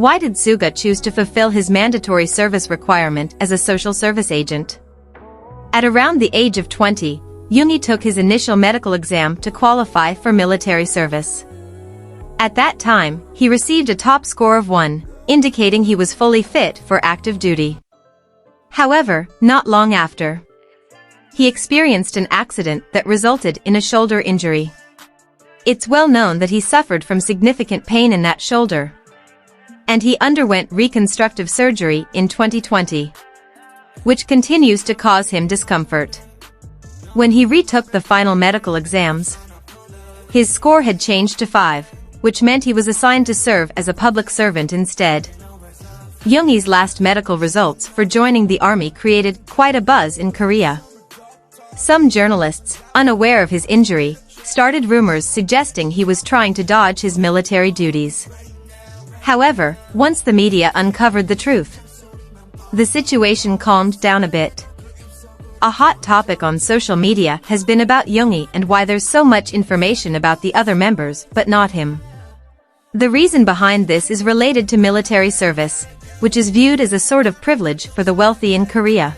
Why did Suga choose to fulfill his mandatory service requirement as a social service agent? At around the age of 20, Yoongi took his initial medical exam to qualify for military service. At that time, he received a top score of 1, indicating he was fully fit for active duty. However, not long after, he experienced an accident that resulted in a shoulder injury. It's well known that he suffered from significant pain in that shoulder, and he underwent reconstructive surgery in 2020, which continues to cause him discomfort. When he retook the final medical exams, his score had changed to 5, which meant he was assigned to serve as a public servant instead. Yoongi's last medical results for joining the army created quite a buzz in Korea. Some journalists, unaware of his injury, started rumors suggesting he was trying to dodge his military duties. However, once the media uncovered the truth, the situation calmed down a bit. A hot topic on social media has been about Yoongi and why there's so much information about the other members but not him. The reason behind this is related to military service, which is viewed as a sort of privilege for the wealthy in Korea.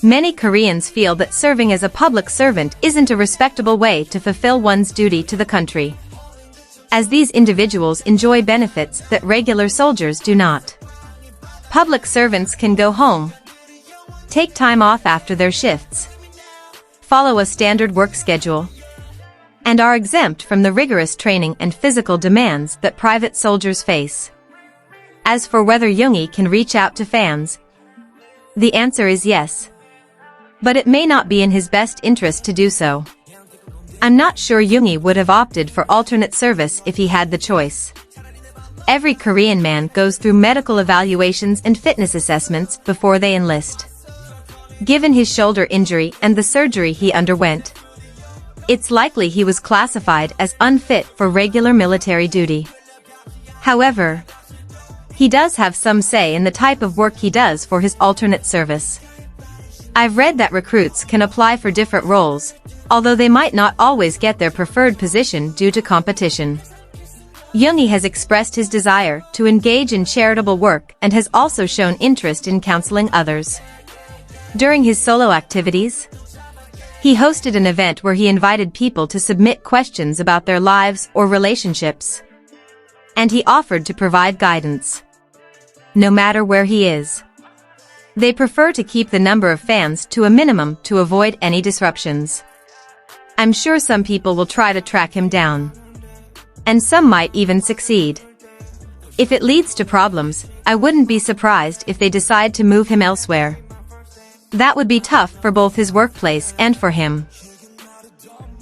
Many Koreans feel that serving as a public servant isn't a respectable way to fulfill one's duty to the country, as these individuals enjoy benefits that regular soldiers do not. Public servants can go home, take time off after their shifts, follow a standard work schedule, and are exempt from the rigorous training and physical demands that private soldiers face. As for whether Yoongi can reach out to fans, the answer is yes. But it may not be in his best interest to do so. I'm not sure Yoongi would have opted for alternate service if he had the choice. Every Korean man goes through medical evaluations and fitness assessments before they enlist. Given his shoulder injury and the surgery he underwent, it's likely he was classified as unfit for regular military duty. However, he does have some say in the type of work he does for his alternate service. I've read that recruits can apply for different roles, although they might not always get their preferred position due to competition. Yoongi has expressed his desire to engage in charitable work and has also shown interest in counseling others. During his solo activities, he hosted an event where he invited people to submit questions about their lives or relationships, and he offered to provide guidance, no matter where he is. They prefer to keep the number of fans to a minimum to avoid any disruptions. I'm sure some people will try to track him down, and some might even succeed. If it leads to problems, I wouldn't be surprised if they decide to move him elsewhere. That would be tough for both his workplace and for him.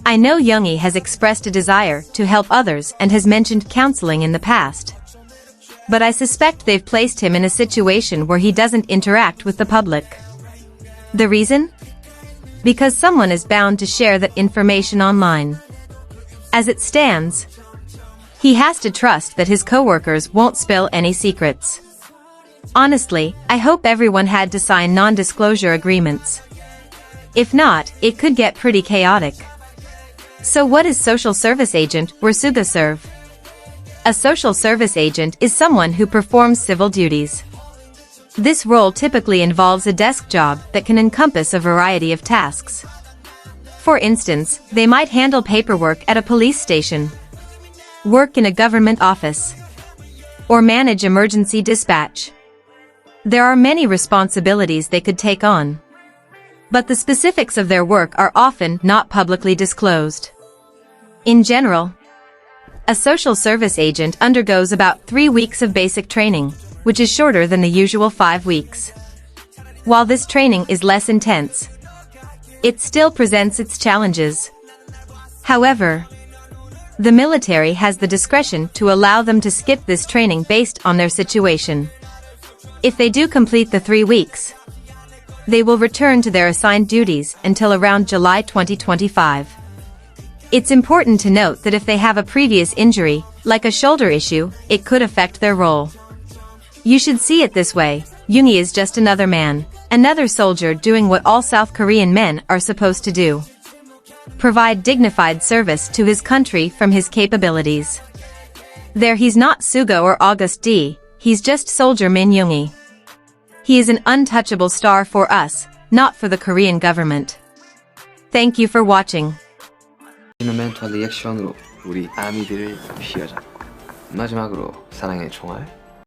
I know Yoongi has expressed a desire to help others and has mentioned counseling in the past, but I suspect they've placed him in a situation where he doesn't interact with the public. The reason? Because someone is bound to share that information online. As it stands, he has to trust that his coworkers won't spill any secrets. Honestly, I hope everyone had to sign non-disclosure agreements. If not, it could get pretty chaotic. So what is social service agent or Suga serve? A social service agent is someone who performs civil duties. This role typically involves a desk job that can encompass a variety of tasks. For instance, they might handle paperwork at a police station, work in a government office, or manage emergency dispatch. There are many responsibilities they could take on, but the specifics of their work are often not publicly disclosed. In general, a social service agent undergoes about 3 weeks of basic training, which is shorter than the usual 5 weeks. While this training is less intense, it still presents its challenges. However, the military has the discretion to allow them to skip this training based on their situation. If they do complete the 3 weeks, they will return to their assigned duties until around July 2025. It's important to note that if they have a previous injury, like a shoulder issue, it could affect their role. You should see it this way: Yoongi is just another man, another soldier doing what all South Korean men are supposed to do: provide dignified service to his country from his capabilities. There, he's not Suga or August D. he's just Soldier Min Yoongi. He is an untouchable star for us, not for the Korean government. Thank you for watching. 멘트와 리액션으로 우리 아미들을 피하자. 마지막으로 사랑의 총알